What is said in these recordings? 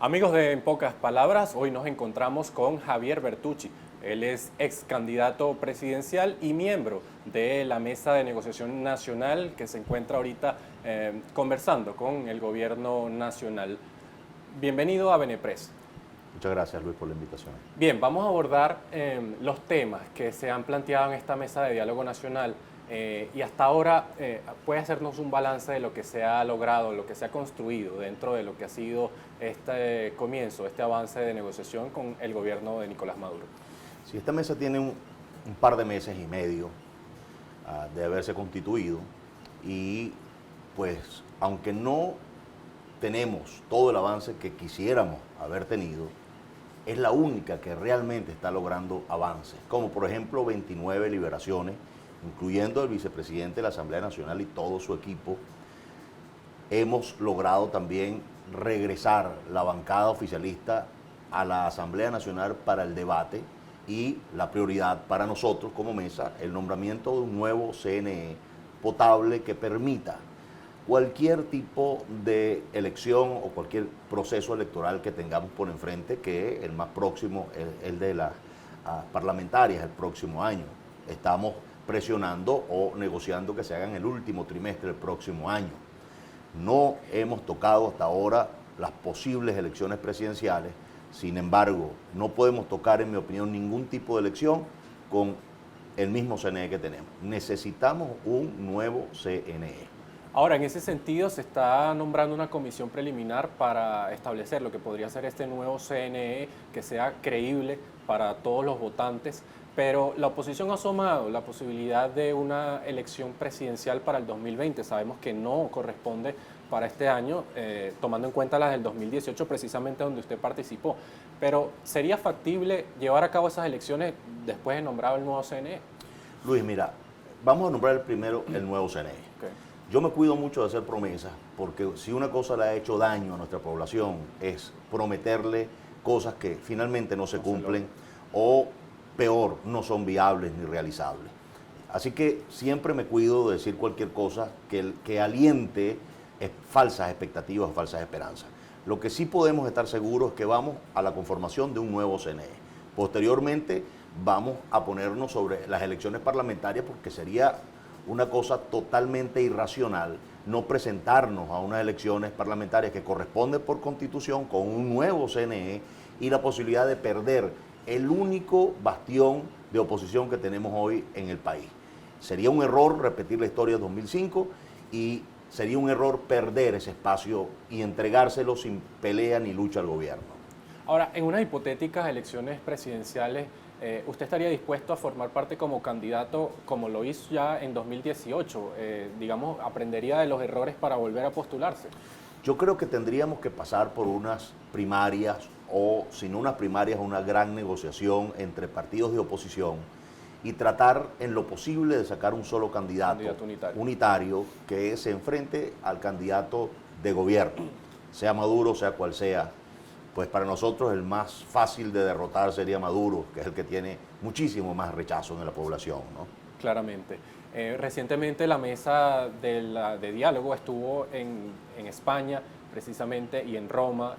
Amigos de En Pocas Palabras, hoy nos encontramos con Javier Bertucci. Él es ex candidato presidencial y miembro de la mesa de negociación nacional que se encuentra ahorita conversando con el gobierno nacional. Bienvenido a Benepres. Muchas gracias, Luis, por la invitación. Bien, vamos a abordar los temas que se han planteado en esta mesa de diálogo nacional y hasta ahora puede hacernos un balance de lo que se ha logrado, lo que se ha construido dentro de lo que ha sido este comienzo, este avance de negociación con el gobierno de Nicolás Maduro. Si esta mesa tiene un par de meses y medio de haberse constituido y pues aunque no tenemos todo el avance que quisiéramos haber tenido, es la única que realmente está logrando avances, como por ejemplo 29 liberaciones, incluyendo el vicepresidente de la Asamblea Nacional y todo su equipo. Hemos logrado también regresar la bancada oficialista a la Asamblea Nacional para el debate y la prioridad para nosotros como mesa, el nombramiento de un nuevo CNE potable que permita cualquier tipo de elección o cualquier proceso electoral que tengamos por enfrente, que el más próximo es el de las parlamentarias el próximo año. Estamos presionando o negociando que se hagan el último trimestre del próximo año. No hemos tocado hasta ahora las posibles elecciones presidenciales, sin embargo, no podemos tocar, en mi opinión, ningún tipo de elección con el mismo CNE que tenemos. Necesitamos un nuevo CNE. Ahora, en ese sentido, se está nombrando una comisión preliminar para establecer lo que podría ser este nuevo CNE, que sea creíble para todos los votantes, pero la oposición ha asomado la posibilidad de una elección presidencial para el 2020. Sabemos que no corresponde para este año, tomando en cuenta las del 2018, precisamente donde usted participó. Pero ¿sería factible llevar a cabo esas elecciones después de nombrado el nuevo CNE? Luis, mira, vamos a nombrar primero el nuevo CNE. Okay. Yo me cuido mucho de hacer promesas, porque si una cosa le ha hecho daño a nuestra población es prometerle cosas que finalmente no se cumplen o, peor, no son viables ni realizables. Así que siempre me cuido de decir cualquier cosa que aliente falsas expectativas, falsas esperanzas. Lo que sí podemos estar seguros es que vamos a la conformación de un nuevo CNE. Posteriormente vamos a ponernos sobre las elecciones parlamentarias, porque sería una cosa totalmente irracional no presentarnos a unas elecciones parlamentarias que corresponden por constitución con un nuevo CNE y la posibilidad de perder el único bastión de oposición que tenemos hoy en el país. Sería un error repetir la historia de 2005 y sería un error perder ese espacio y entregárselo sin pelea ni lucha al gobierno. Ahora, en unas hipotéticas elecciones presidenciales, ¿usted estaría dispuesto a formar parte como candidato como lo hizo ya en 2018? Digamos, ¿aprendería de los errores para volver a postularse? Yo creo que tendríamos que pasar por unas primarias o, si no unas primarias, una gran negociación entre partidos de oposición y tratar en lo posible de sacar un solo candidato unitario que se enfrente al candidato de gobierno, sea Maduro, sea cual sea. Pues para nosotros el más fácil de derrotar sería Maduro, que es el que tiene muchísimo más rechazo en la población, ¿no? Claramente. Recientemente la mesa de diálogo estuvo en España, precisamente, y en Roma,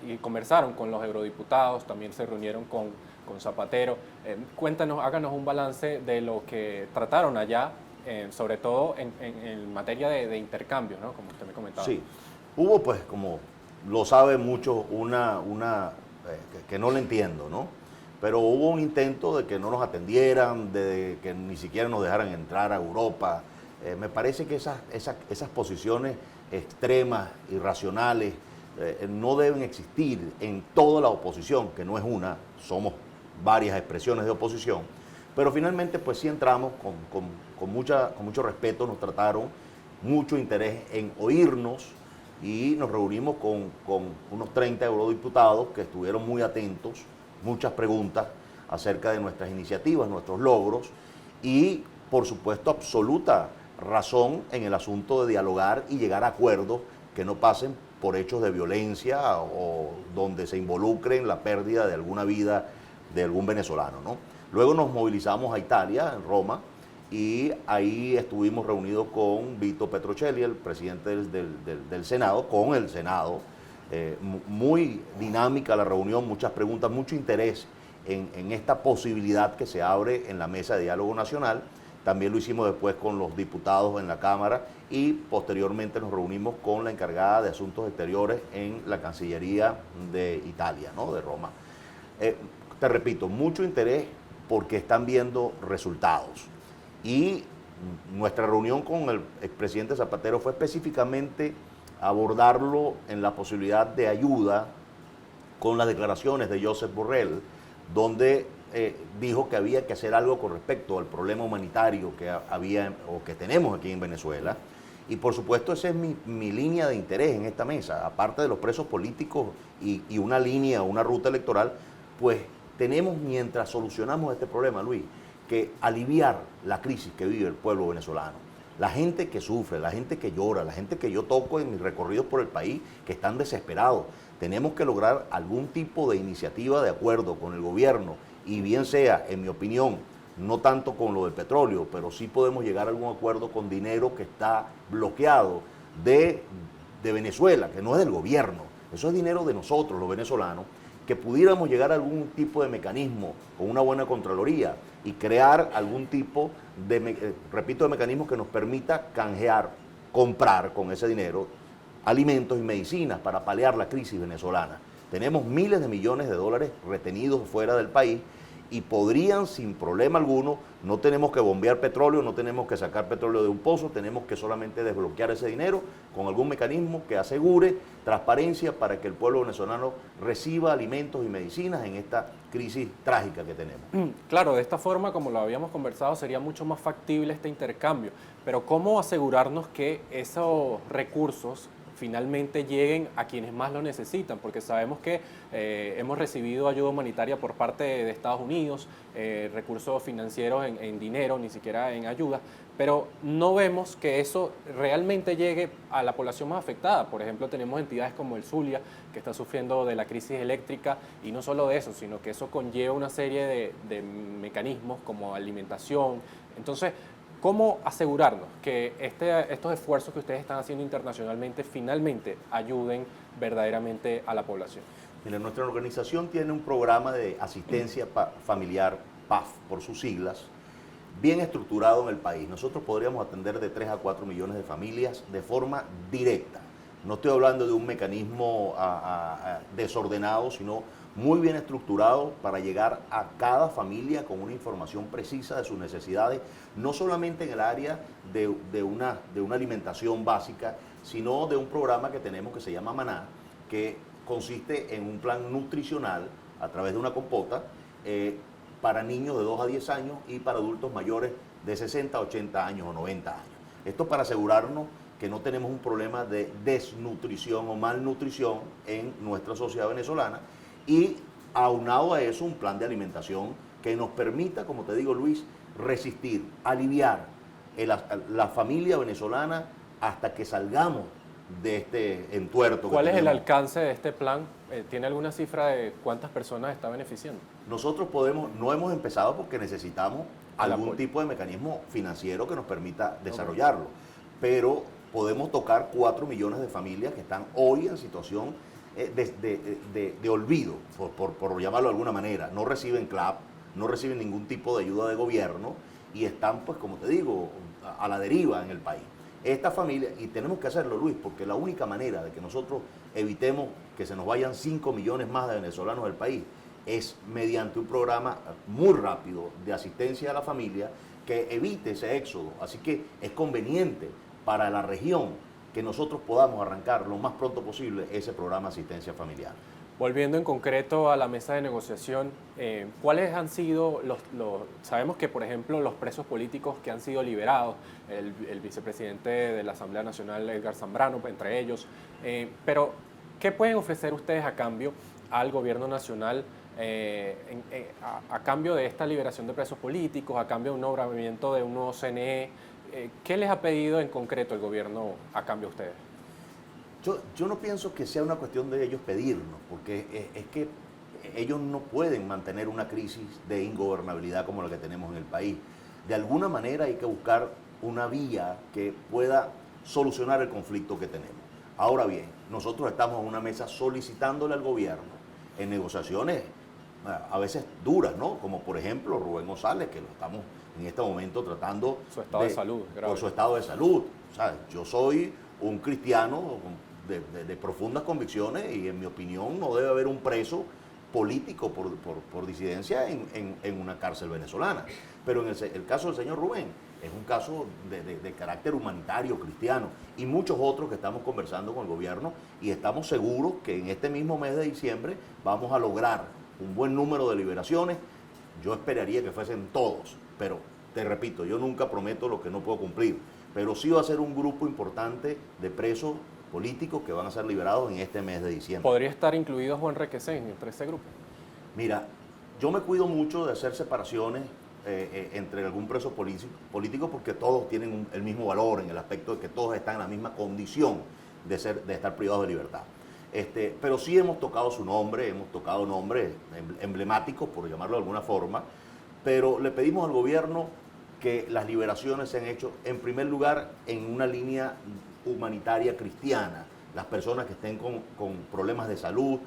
y conversaron con los eurodiputados, también se reunieron con Zapatero. Cuéntanos, háganos un balance de lo que trataron allá, sobre todo en materia de intercambio, ¿no? Como usted me comentaba. Sí, hubo pues como lo sabe mucho, que no le entiendo, ¿no? Pero hubo un intento de que no nos atendieran, de que ni siquiera nos dejaran entrar a Europa. Me parece que esas posiciones extremas, irracionales, no deben existir en toda la oposición, que no es una, somos varias expresiones de oposición. Pero finalmente pues sí entramos con mucho respeto, nos trataron, mucho interés en oírnos, y nos reunimos con unos 30 eurodiputados que estuvieron muy atentos, muchas preguntas acerca de nuestras iniciativas, nuestros logros y, por supuesto, absoluta razón en el asunto de dialogar y llegar a acuerdos que no pasen por hechos de violencia o donde se involucre en la pérdida de alguna vida de algún venezolano, ¿no? Luego nos movilizamos a Italia, en Roma, y ahí estuvimos reunidos con Vito Petrocelli, el presidente del Senado, con el Senado, muy dinámica la reunión, muchas preguntas, mucho interés en esta posibilidad que se abre en la Mesa de Diálogo Nacional. También lo hicimos después con los diputados en la Cámara y posteriormente nos reunimos con la encargada de Asuntos Exteriores en la Cancillería de Italia, ¿no? De Roma. Te repito, mucho interés porque están viendo resultados. Y nuestra reunión con el expresidente Zapatero fue específicamente abordarlo en la posibilidad de ayuda con las declaraciones de Josep Borrell, donde dijo que había que hacer algo con respecto al problema humanitario que había o que tenemos aquí en Venezuela. Y por supuesto esa es mi línea de interés en esta mesa. Aparte de los presos políticos y una línea, una ruta electoral, pues tenemos, mientras solucionamos este problema, Luis, que aliviar la crisis que vive el pueblo venezolano. La gente que sufre, la gente que llora, la gente que yo toco en mis recorridos por el país, que están desesperados. Tenemos que lograr algún tipo de iniciativa de acuerdo con el gobierno y bien sea, en mi opinión, no tanto con lo del petróleo, pero sí podemos llegar a algún acuerdo con dinero que está bloqueado de Venezuela, que no es del gobierno. Eso es dinero de nosotros, los venezolanos, que pudiéramos llegar a algún tipo de mecanismo con una buena Contraloría y crear algún tipo de, repito, de mecanismo que nos permita canjear, comprar con ese dinero alimentos y medicinas para paliar la crisis venezolana. Tenemos miles de millones de dólares retenidos fuera del país y podrían sin problema alguno, no tenemos que bombear petróleo, no tenemos que sacar petróleo de un pozo, tenemos que solamente desbloquear ese dinero con algún mecanismo que asegure transparencia para que el pueblo venezolano reciba alimentos y medicinas en esta crisis trágica que tenemos. Claro, de esta forma, como lo habíamos conversado, sería mucho más factible este intercambio, pero ¿cómo asegurarnos que esos recursos finalmente lleguen a quienes más lo necesitan? Porque sabemos que hemos recibido ayuda humanitaria por parte de Estados Unidos, recursos financieros en dinero, ni siquiera en ayuda, pero no vemos que eso realmente llegue a la población más afectada. Por ejemplo, tenemos entidades como el Zulia, que está sufriendo de la crisis eléctrica, y no solo de eso, sino que eso conlleva una serie de mecanismos como alimentación. Entonces, ¿cómo asegurarnos que estos esfuerzos que ustedes están haciendo internacionalmente finalmente ayuden verdaderamente a la población? Mira, nuestra organización tiene un programa de asistencia familiar, PAF por sus siglas, bien estructurado en el país. Nosotros podríamos atender de 3 a 4 millones de familias de forma directa. No estoy hablando de un mecanismo desordenado, sino muy bien estructurado para llegar a cada familia con una información precisa de sus necesidades, no solamente en el área de una alimentación básica, sino de un programa que tenemos que se llama Maná, que consiste en un plan nutricional a través de una compota para niños de 2 a 10 años y para adultos mayores de 60, 80 años o 90 años. Esto para asegurarnos que no tenemos un problema de desnutrición o malnutrición en nuestra sociedad venezolana, y aunado a eso un plan de alimentación que nos permita, como te digo Luis, resistir, aliviar la familia venezolana hasta que salgamos de este entuerto. ¿Cuál es el alcance de este plan? ¿Tiene alguna cifra de cuántas personas está beneficiando? Nosotros no hemos empezado porque necesitamos algún tipo de mecanismo financiero que nos permita desarrollarlo, pero podemos tocar 4 millones de familias que están hoy en situación de olvido, por llamarlo de alguna manera. No reciben CLAP, no reciben ningún tipo de ayuda de gobierno y están, pues como te digo, a la deriva en el país. Esta familia, y tenemos que hacerlo, Luis, porque la única manera de que nosotros evitemos que se nos vayan 5 millones más de venezolanos del país es mediante un programa muy rápido de asistencia a la familia que evite ese éxodo. Así que es conveniente para la región que nosotros podamos arrancar lo más pronto posible ese programa de asistencia familiar. Volviendo en concreto a la mesa de negociación, ¿cuáles han sido sabemos que, por ejemplo, los presos políticos que han sido liberados, el vicepresidente de la Asamblea Nacional, Edgar Zambrano, entre ellos, pero ¿qué pueden ofrecer ustedes a cambio al gobierno nacional, a cambio de esta liberación de presos políticos, a cambio de un nombramiento de un nuevo CNE? ¿Qué les ha pedido en concreto el gobierno a cambio a ustedes? Yo no pienso que sea una cuestión de ellos pedirnos, porque es que ellos no pueden mantener una crisis de ingobernabilidad como la que tenemos en el país. De alguna manera hay que buscar una vía que pueda solucionar el conflicto que tenemos. Ahora bien, nosotros estamos en una mesa solicitándole al gobierno en negociaciones a veces duras, ¿no? Como por ejemplo Rubén González, que lo estamos en este momento tratando Su estado de salud, grave. por su estado de salud. ¿Sabes? Yo soy un cristiano de profundas convicciones y en mi opinión no debe haber un preso político por disidencia en una cárcel venezolana. Pero en el caso del señor Rubén es un caso de carácter humanitario, cristiano, y muchos otros que estamos conversando con el gobierno y estamos seguros que en este mismo mes de diciembre vamos a lograr un buen número de liberaciones. Yo esperaría que fuesen todos, pero te repito, yo nunca prometo lo que no puedo cumplir, pero sí va a ser un grupo importante de presos políticos que van a ser liberados en este mes de diciembre. ¿Podría estar incluido Juan Requesén entre ese grupo? Mira, yo me cuido mucho de hacer separaciones entre algún preso político porque todos tienen el mismo valor en el aspecto de que todos están en la misma condición de estar privados de libertad. Pero sí hemos tocado su nombre, hemos tocado nombres emblemáticos, por llamarlo de alguna forma, pero le pedimos al gobierno que las liberaciones se han hecho, en primer lugar, en una línea humanitaria cristiana. Las personas que estén con problemas de salud,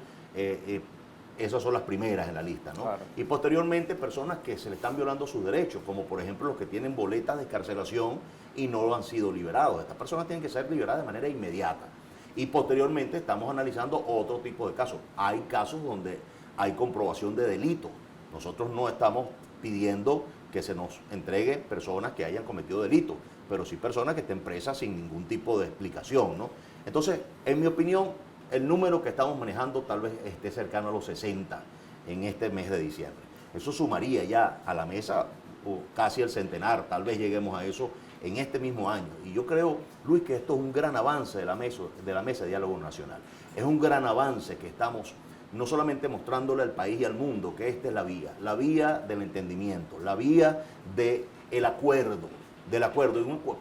esas son las primeras en la lista, ¿no? Claro. Y posteriormente personas que se le están violando sus derechos, como por ejemplo los que tienen boletas de excarcelación y no han sido liberados. Estas personas tienen que ser liberadas de manera inmediata. Y posteriormente estamos analizando otro tipo de casos. Hay casos donde hay comprobación de delito. Nosotros no estamos pidiendo que se nos entregue personas que hayan cometido delitos, pero sí personas que estén presas sin ningún tipo de explicación, ¿no? Entonces, en mi opinión, el número que estamos manejando tal vez esté cercano a los 60 en este mes de diciembre. Eso sumaría ya a la mesa casi el centenar, tal vez lleguemos a eso en este mismo año. Y yo creo, Luis, que esto es un gran avance de la mesa de Diálogo Nacional. Es un gran avance que estamos no solamente mostrándole al país y al mundo que esta es la vía del entendimiento, la vía del acuerdo,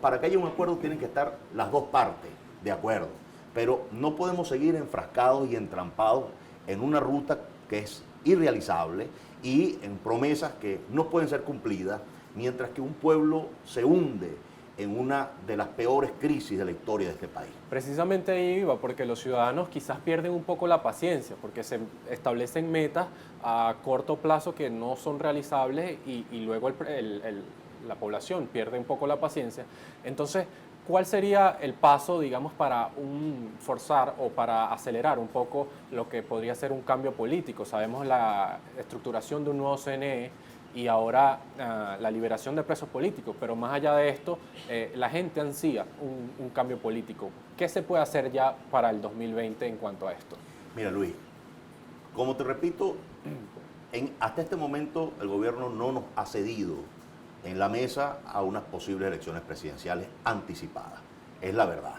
para que haya un acuerdo tienen que estar las dos partes de acuerdo, pero no podemos seguir enfrascados y entrampados en una ruta que es irrealizable y en promesas que no pueden ser cumplidas, mientras que un pueblo se hunde en una de las peores crisis de la historia de este país. Precisamente ahí iba, porque los ciudadanos quizás pierden un poco la paciencia, porque se establecen metas a corto plazo que no son realizables y luego la población pierde un poco la paciencia. Entonces, ¿cuál sería el paso, digamos, para forzar o para acelerar un poco lo que podría ser un cambio político? Sabemos la estructuración de un nuevo CNE y ahora la liberación de presos políticos, pero más allá de esto, la gente ansía un cambio político. ¿Qué se puede hacer ya para el 2020 en cuanto a esto? Mira, Luis, como te repito, hasta este momento el gobierno no nos ha cedido en la mesa a unas posibles elecciones presidenciales anticipadas. Es la verdad.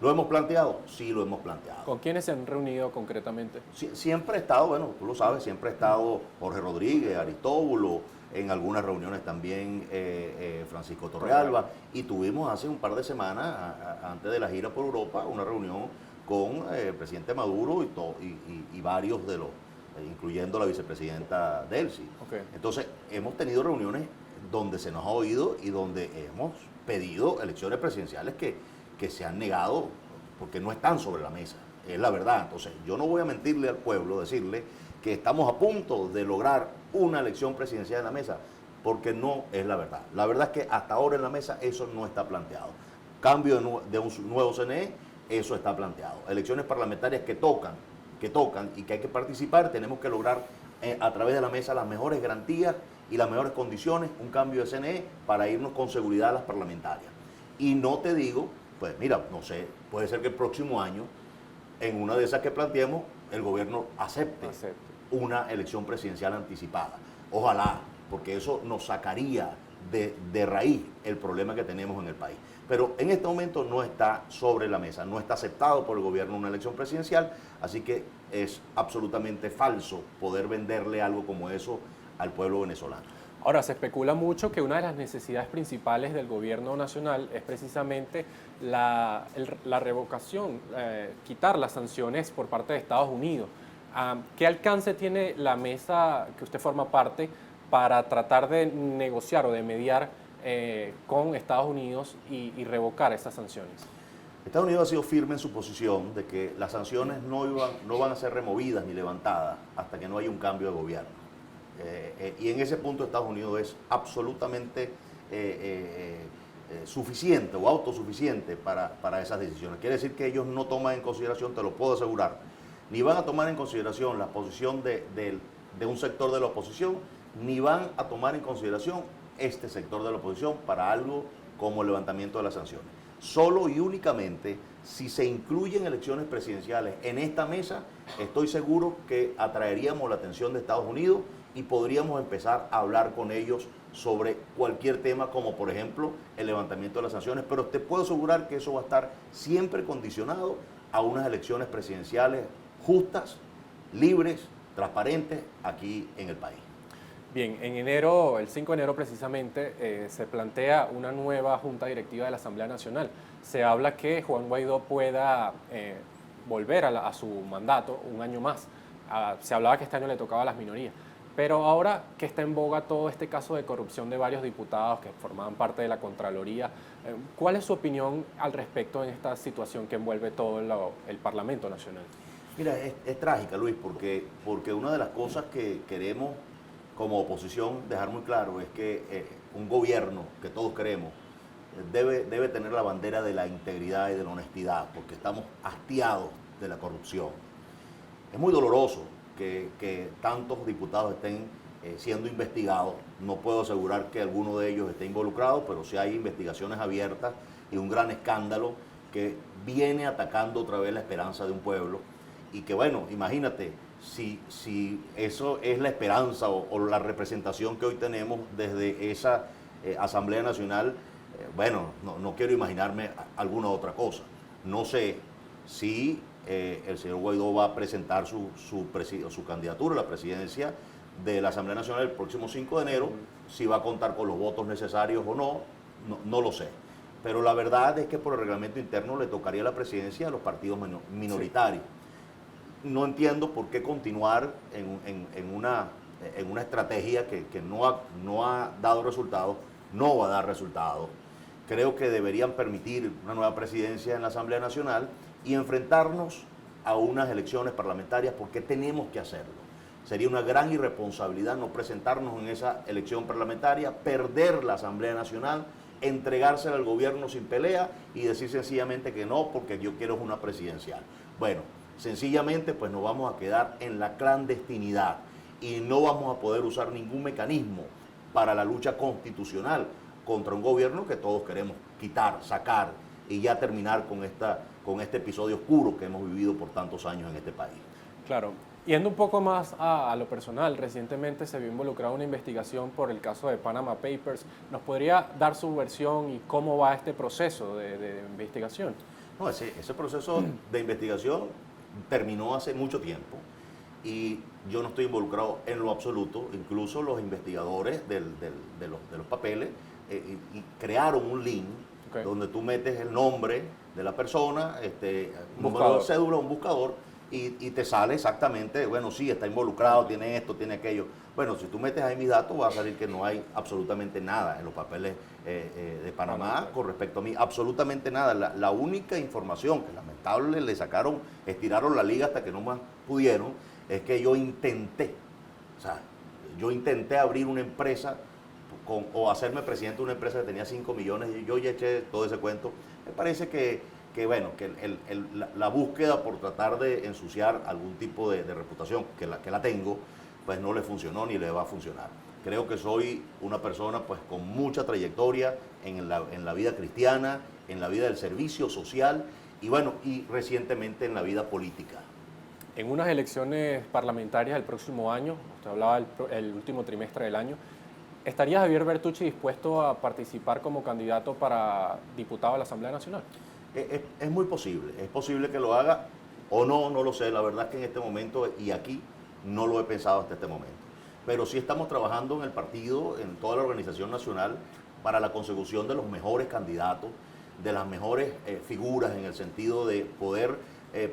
¿Lo hemos planteado? Sí, lo hemos planteado. ¿Con quiénes se han reunido concretamente? Siempre ha estado, bueno, tú lo sabes, siempre ha estado Jorge Rodríguez, Aristóbulo, en algunas reuniones también Francisco Torrealba, y tuvimos hace un par de semanas, antes de la gira por Europa, una reunión con el presidente Maduro y varios de los, incluyendo la vicepresidenta Delcy. Okay. Entonces, hemos tenido reuniones donde se nos ha oído y donde hemos pedido elecciones presidenciales que se han negado porque no están sobre la mesa, es la verdad. Entonces, yo no voy a mentirle al pueblo, decirle que estamos a punto de lograr una elección presidencial en la mesa, porque no es la verdad. La verdad es que hasta ahora en la mesa eso no está planteado. Cambio de un nuevo CNE, eso está planteado. Elecciones parlamentarias que tocan y que hay que participar, tenemos que lograr a través de la mesa las mejores garantías y las mejores condiciones, un cambio de CNE para irnos con seguridad a las parlamentarias. Y no te digo, pues mira, no sé, puede ser que el próximo año, en una de esas que planteemos, el gobierno acepte una elección presidencial anticipada. Ojalá, porque eso nos sacaría de raíz el problema que tenemos en el país. Pero en este momento no está sobre la mesa, no está aceptado por el gobierno una elección presidencial, así que es absolutamente falso poder venderle algo como eso al pueblo venezolano. Ahora, se especula mucho que una de las necesidades principales del gobierno nacional es precisamente la revocación, quitar las sanciones por parte de Estados Unidos. ¿Qué alcance tiene la mesa que usted forma parte para tratar de negociar o de mediar con Estados Unidos y revocar esas sanciones? Estados Unidos ha sido firme en su posición de que las sanciones no van a ser removidas ni levantadas hasta que no haya un cambio de gobierno. Y en ese punto Estados Unidos es absolutamente suficiente o autosuficiente para esas decisiones. Quiere decir que ellos no toman en consideración, te lo puedo asegurar, ni van a tomar en consideración la posición de un sector de la oposición, ni van a tomar en consideración este sector de la oposición para algo como el levantamiento de las sanciones. Solo y únicamente si se incluyen elecciones presidenciales en esta mesa, estoy seguro que atraeríamos la atención de Estados Unidos y podríamos empezar a hablar con ellos sobre cualquier tema, como por ejemplo el levantamiento de las sanciones, pero te puedo asegurar que eso va a estar siempre condicionado a unas elecciones presidenciales justas, libres, transparentes aquí en el país. Bien, en enero, el 5 de enero precisamente, se plantea una nueva junta directiva de la Asamblea Nacional. Se habla que Juan Guaidó pueda volver a su mandato un año más. Se hablaba que este año le tocaba a las minorías. Pero ahora que está en boga todo este caso de corrupción de varios diputados que formaban parte de la Contraloría, ¿cuál es su opinión al respecto en esta situación que envuelve todo el Parlamento Nacional? Mira, es trágica, Luis, porque una de las cosas que queremos como oposición dejar muy claro es que un gobierno que todos queremos debe tener la bandera de la integridad y de la honestidad, porque estamos hastiados de la corrupción. Es muy doloroso que tantos diputados estén siendo investigados. No puedo asegurar que alguno de ellos esté involucrado, pero sí hay investigaciones abiertas y un gran escándalo que viene atacando otra vez la esperanza de un pueblo. Y que bueno, imagínate, si eso es la esperanza o la representación que hoy tenemos desde esa Asamblea Nacional, bueno, no quiero imaginarme alguna otra cosa. No sé si el señor Guaidó va a presentar su candidatura a la presidencia de la Asamblea Nacional el próximo 5 de enero, si va a contar con los votos necesarios o no lo sé. Pero la verdad es que por el reglamento interno le tocaría la presidencia a los partidos minoritarios. Sí. No entiendo por qué continuar en una estrategia que no ha dado resultados, no va a dar resultados. Creo que deberían permitir una nueva presidencia en la Asamblea Nacional y enfrentarnos a unas elecciones parlamentarias, porque tenemos que hacerlo. Sería una gran irresponsabilidad no presentarnos en esa elección parlamentaria, perder la Asamblea Nacional, entregársela al gobierno sin pelea y decir sencillamente que no, porque yo quiero una presidencial. Bueno, sencillamente pues nos vamos a quedar en la clandestinidad y no vamos a poder usar ningún mecanismo para la lucha constitucional contra un gobierno que todos queremos quitar, sacar y ya terminar con este episodio oscuro que hemos vivido por tantos años en este país. Claro. Yendo un poco más a lo personal, recientemente se vio involucrado en una investigación por el caso de Panama Papers. ¿Nos podría dar su versión y cómo va este proceso de investigación? No, ese proceso de investigación terminó hace mucho tiempo y yo no estoy involucrado en lo absoluto. Incluso los investigadores de los papeles y crearon un link donde tú metes el nombre de la persona, número de cédula, un buscador, y te sale exactamente, bueno, sí, está involucrado, tiene esto, tiene aquello. Bueno, si tú metes ahí mis datos, va a salir que no hay absolutamente nada en los papeles de Panamá con respecto a mí, absolutamente nada. La única información que lamentable le sacaron, estiraron la liga hasta que no más pudieron, es que yo intenté abrir una empresa o hacerme presidente de una empresa que tenía 5 millones, y yo ya eché todo ese cuento. Me parece que la búsqueda por tratar de ensuciar algún tipo de reputación, que la tengo, pues no le funcionó ni le va a funcionar. Creo que soy una persona pues con mucha trayectoria en la vida cristiana, en la vida del servicio social y bueno, y recientemente en la vida política. En unas elecciones parlamentarias del próximo año, usted hablaba el último trimestre del año, ¿estaría Javier Bertucci dispuesto a participar como candidato para diputado a la Asamblea Nacional? Es muy posible, es posible que lo haga o no lo sé. La verdad es que en este momento y aquí no lo he pensado hasta este momento. Pero sí estamos trabajando en el partido, en toda la organización nacional, para la consecución de los mejores candidatos, de las mejores figuras en el sentido de poder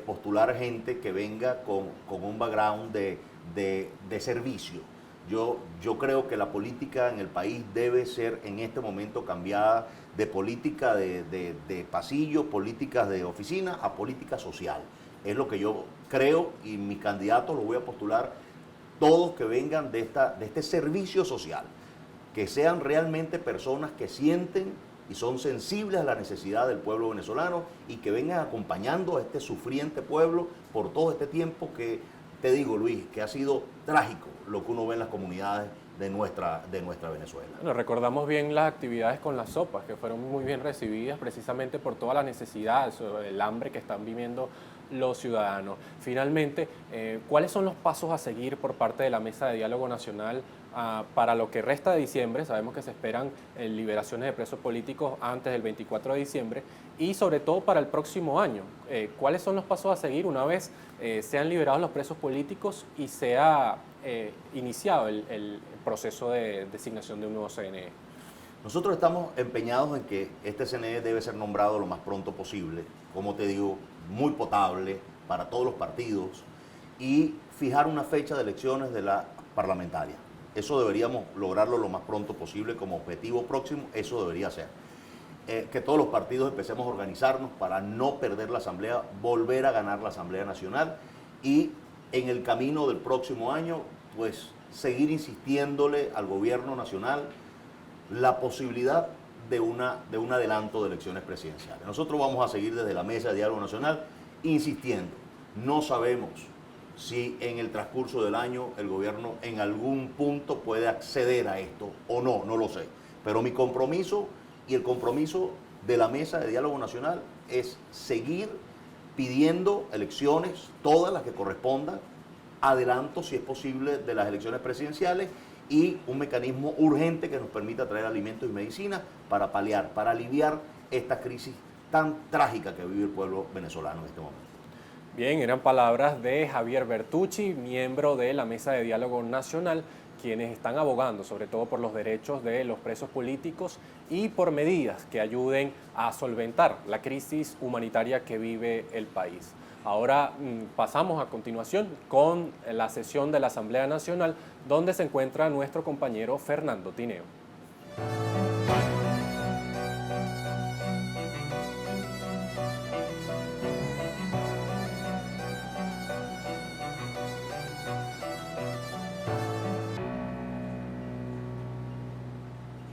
postular gente que venga con un background de servicio, Yo creo que la política en el país debe ser en este momento cambiada de política de pasillo, políticas de oficina, a política social. Es lo que yo creo y mis candidatos los voy a postular todos que vengan de este servicio social, que sean realmente personas que sienten y son sensibles a la necesidad del pueblo venezolano y que vengan acompañando a este sufriente pueblo por todo este tiempo que, te digo, Luis, que ha sido trágico lo que uno ve en las comunidades de nuestra Venezuela. Bueno, recordamos bien las actividades con las sopas, que fueron muy bien recibidas precisamente por todas las necesidades, el hambre que están viviendo los ciudadanos. Finalmente, ¿cuáles son los pasos a seguir por parte de la Mesa de Diálogo Nacional para lo que resta de diciembre? Sabemos que se esperan liberaciones de presos políticos antes del 24 de diciembre y sobre todo para el próximo año. ¿Cuáles son los pasos a seguir una vez sean liberados los presos políticos y sea iniciado el proceso de designación de un nuevo CNE? Nosotros estamos empeñados en que este CNE debe ser nombrado lo más pronto posible, como te digo, muy potable para todos los partidos y fijar una fecha de elecciones de la parlamentaria. Eso deberíamos lograrlo lo más pronto posible como objetivo próximo, eso debería ser. Que todos los partidos empecemos a organizarnos para no perder la Asamblea, volver a ganar la Asamblea Nacional y en el camino del próximo año, pues seguir insistiéndole al gobierno nacional la posibilidad de un adelanto de elecciones presidenciales. Nosotros vamos a seguir desde la Mesa de Diálogo Nacional insistiendo. No sabemos si en el transcurso del año el gobierno en algún punto puede acceder a esto o no, no lo sé. Pero mi compromiso y el compromiso de la Mesa de Diálogo Nacional es seguir pidiendo elecciones, todas las que correspondan, adelanto si es posible de las elecciones presidenciales y un mecanismo urgente que nos permita traer alimentos y medicinas para paliar, para aliviar esta crisis tan trágica que vive el pueblo venezolano en este momento. Bien, eran palabras de Javier Bertucci, miembro de la Mesa de Diálogo Nacional, quienes están abogando sobre todo por los derechos de los presos políticos y por medidas que ayuden a solventar la crisis humanitaria que vive el país. Ahora pasamos a continuación con la sesión de la Asamblea Nacional, donde se encuentra nuestro compañero Fernando Tineo.